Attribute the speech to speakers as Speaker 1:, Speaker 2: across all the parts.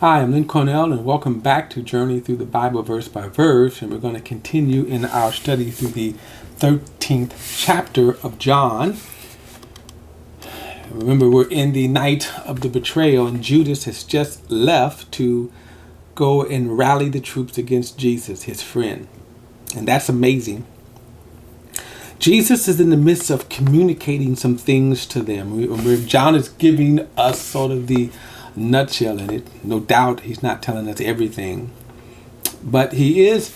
Speaker 1: Hi, I'm Lynn Cornell, and welcome back to Journey Through the Bible Verse by Verse. And we're going to continue in our study through the 13th chapter of John. Remember, we're in the night of the betrayal, and Judas has just left to go and rally the troops against Jesus, his friend. And that's amazing. Jesus is in the midst of communicating some things to them. John is giving us sort of the nutshell in it. No doubt he's not telling us everything, but Jesus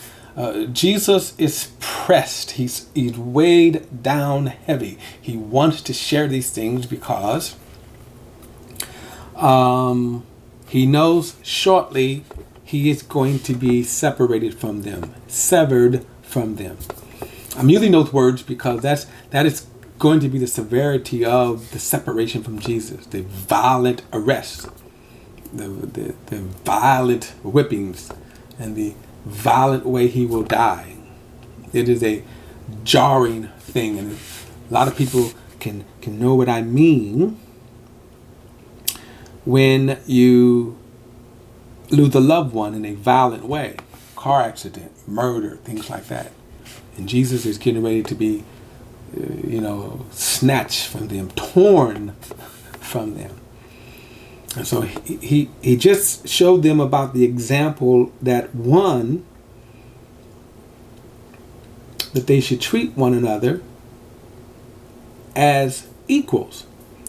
Speaker 1: is pressed. He's weighed down heavy. He wants to share these things because he knows shortly he is going to be separated from them, severed from them. I'm using those words because that is going to be the severity of the separation from Jesus, the violent arrest, the violent whippings, and the violent way he will die. It is a jarring thing, and a lot of people can know what I mean when you lose a loved one in a violent way, car accident, murder, things like that. And Jesus is getting ready to be, snatched from them, torn from them. And so he just showed them about the example that they should treat one another as equals.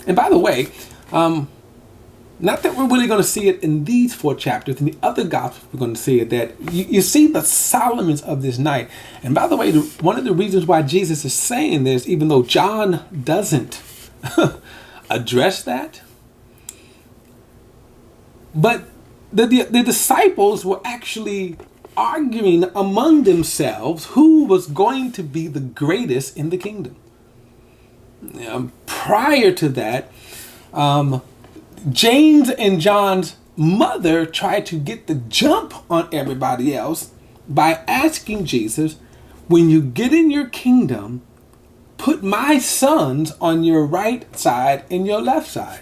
Speaker 1: And by the way, not that we're really going to see it in these 4 chapters. In the other Gospels, we're going to see it, that you see the Solomons of this night. And by the way, one of the reasons why Jesus is saying this, even though John doesn't address that, but the disciples were actually arguing among themselves who was going to be the greatest in the kingdom. Prior to that, James and John's mother tried to get the jump on everybody else by asking Jesus, when you get in your kingdom, put my sons on your right side and your left side.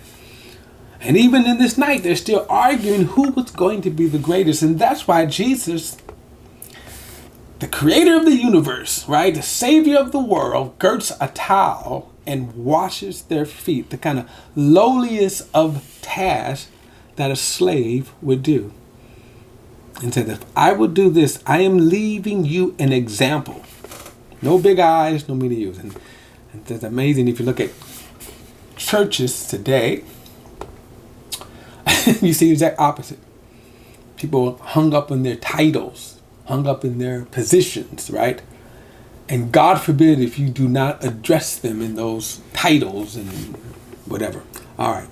Speaker 1: And even in this night, they're still arguing who was going to be the greatest. And that's why Jesus, the creator of the universe, right, the savior of the world, girts a towel and washes their feet, the kind of lowliest of tasks that a slave would do. And said, if I would do this, I am leaving you an example. No big eyes, no meaty U's. And it's amazing if you look at churches today, you see the exact opposite. People hung up in their titles, hung up in their positions, right? And God forbid if you do not address them in those titles and whatever. All right.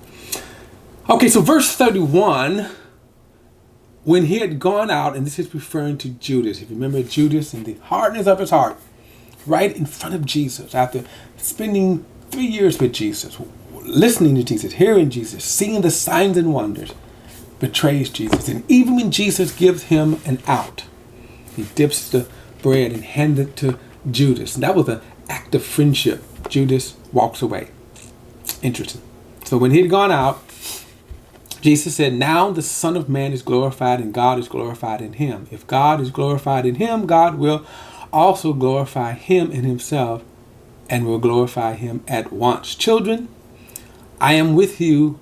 Speaker 1: Okay, so verse 31, when he had gone out, and this is referring to Judas. If you remember Judas and the hardness of his heart, right in front of Jesus, after spending 3 years with Jesus, listening to Jesus, hearing Jesus, seeing the signs and wonders, betrays Jesus. And even when Jesus gives him an out, he dips the bread and hands it to Judas. And that was an act of friendship. Judas walks away. Interesting. So when he had gone out, Jesus said, now the Son of Man is glorified and God is glorified in him. If God is glorified in him, God will also glorify him in himself and will glorify him at once. Children, I am with you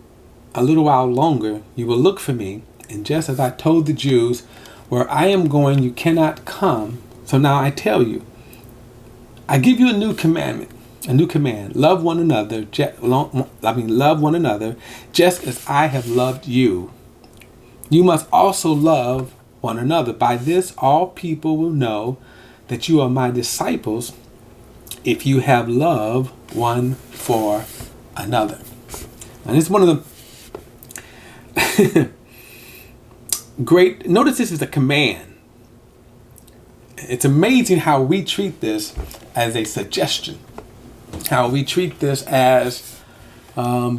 Speaker 1: a little while longer. You will look for me. And just as I told the Jews, where I am going, you cannot come. So now I tell you, I give you a new command. Love one another. Love one another just as I have loved you. You must also love one another. By this, all people will know that you are my disciples if you have love one for another. And it's one of the great, notice this is a command. It's amazing how we treat this as a suggestion, how we treat this as a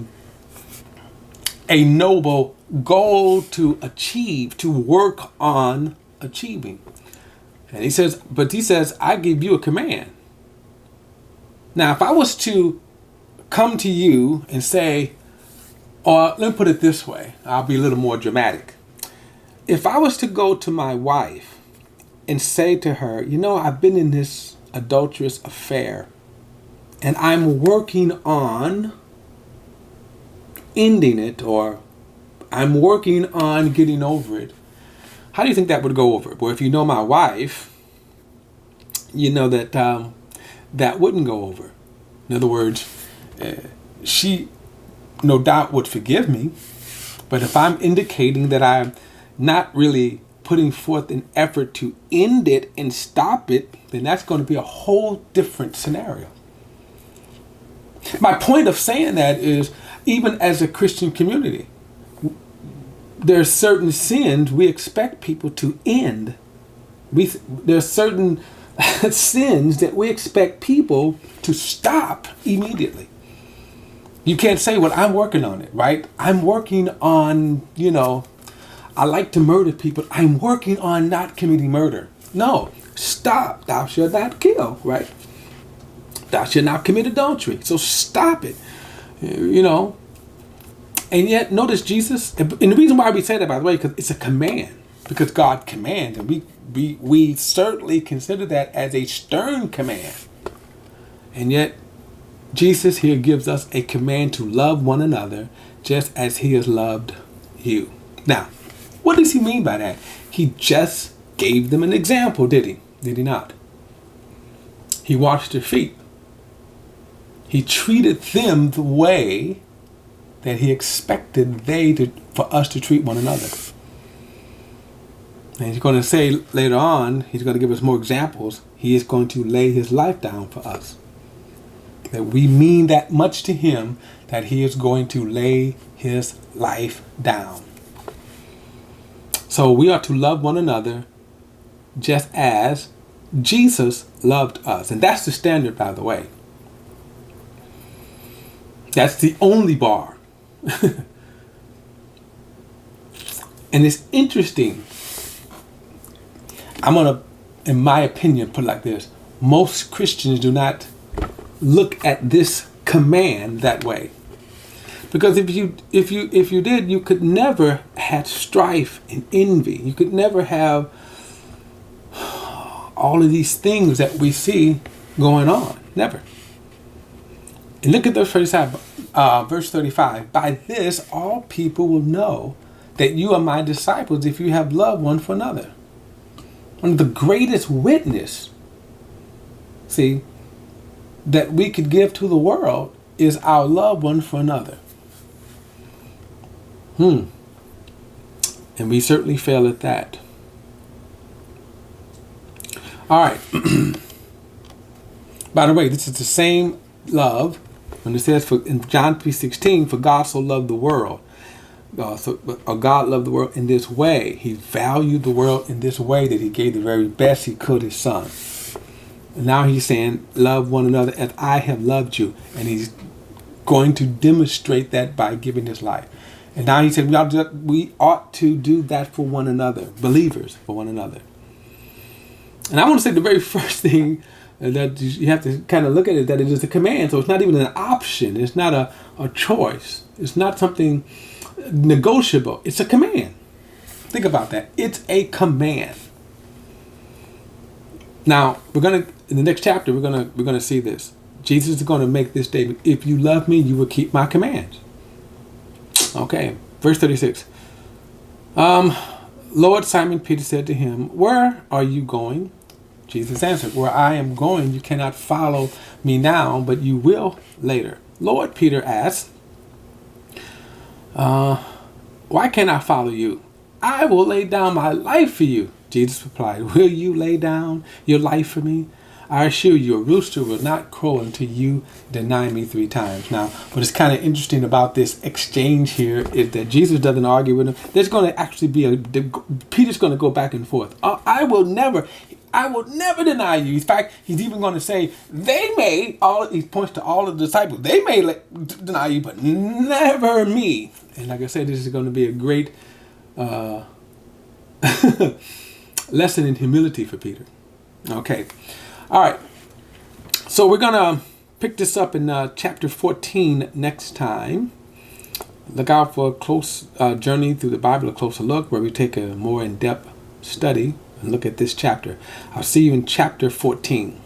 Speaker 1: noble goal to achieve, to work on achieving. And he says, I give you a command. Now, if I was to come to you and say, or let me put it this way, I'll be a little more dramatic. if I was to go to my wife and say to her, I've been in this adulterous affair and I'm working on ending it, or I'm working on getting over it, how do you think that would go over? Well, if you know my wife, you know that that wouldn't go over. In other words, she no doubt would forgive me, but if I'm indicating that I'm not really putting forth an effort to end it and stop it, then that's going to be a whole different scenario. My point of saying that is, even as a Christian community, there are certain sins we expect people to end. There are certain sins that we expect people to stop immediately. You can't say, well, I'm working on it, right? I'm working on, I like to murder people. I'm working on not committing murder. No, stop. Thou shalt not kill, right? Thou shalt not commit adultery. So stop it, And yet, notice Jesus, and the reason why we say that, by the way, because it's a command. Because God commands, and we certainly consider that as a stern command. And yet, Jesus here gives us a command to love one another just as he has loved you. Now, what does he mean by that? He just gave them an example, did he? Did he not? He washed their feet. He treated them the way that he expected for us to treat one another. And he's going to say later on, he's going to give us more examples. He is going to lay his life down for us. That we mean that much to him that he is going to lay his life down. So we are to love one another just as Jesus loved us. And that's the standard, by the way. That's the only bar. And it's interesting. I'm going to, in my opinion, put it like this. Most Christians do not look at this command that way. Because if you did, you could never have strife and envy. You could never have all of these things that we see going on. Never. And look at verse 35. By this, all people will know that you are my disciples if you have love one for another. One of the greatest witness, that we could give to the world is our love one for another. And we certainly fail at that. All right. By the way, this is the same love when it says in John 3:16, for God so loved the world. God loved the world in this way. He valued the world in this way that he gave the very best he could, his son. And now he's saying, love one another as I have loved you. And he's going to demonstrate that by giving his life. And now he said, we ought to do that for one another, believers for one another. And I want to say the very first thing that you have to kind of look at it, that it is a command. So it's not even an option. It's not a choice. It's not something negotiable. It's a command. Think about that. It's a command. Now, in the next chapter, we're gonna see this. Jesus is going to make this statement. If you love me, you will keep my commands. Okay, verse 36. Lord, Simon Peter said to him, where are you going? Jesus answered, where I am going, you cannot follow me now, but you will later. Lord, Peter asked, why can't I follow you? I will lay down my life for you. Jesus replied, will you lay down your life for me? I assure you, a rooster will not crow until you deny me 3 times. Now, what is kind of interesting about this exchange here is that Jesus doesn't argue with him. There's going to actually be Peter's going to go back and forth. I will never deny you. In fact, he's even going to say, he points to all of the disciples, they may deny you, but never me. And like I said, this is going to be a great lesson in humility for Peter. Okay. All right. So we're going to pick this up in chapter 14 next time. look out for a close journey through the Bible, a closer look, where we take a more in-depth study and look at this chapter. I'll see you in chapter 14.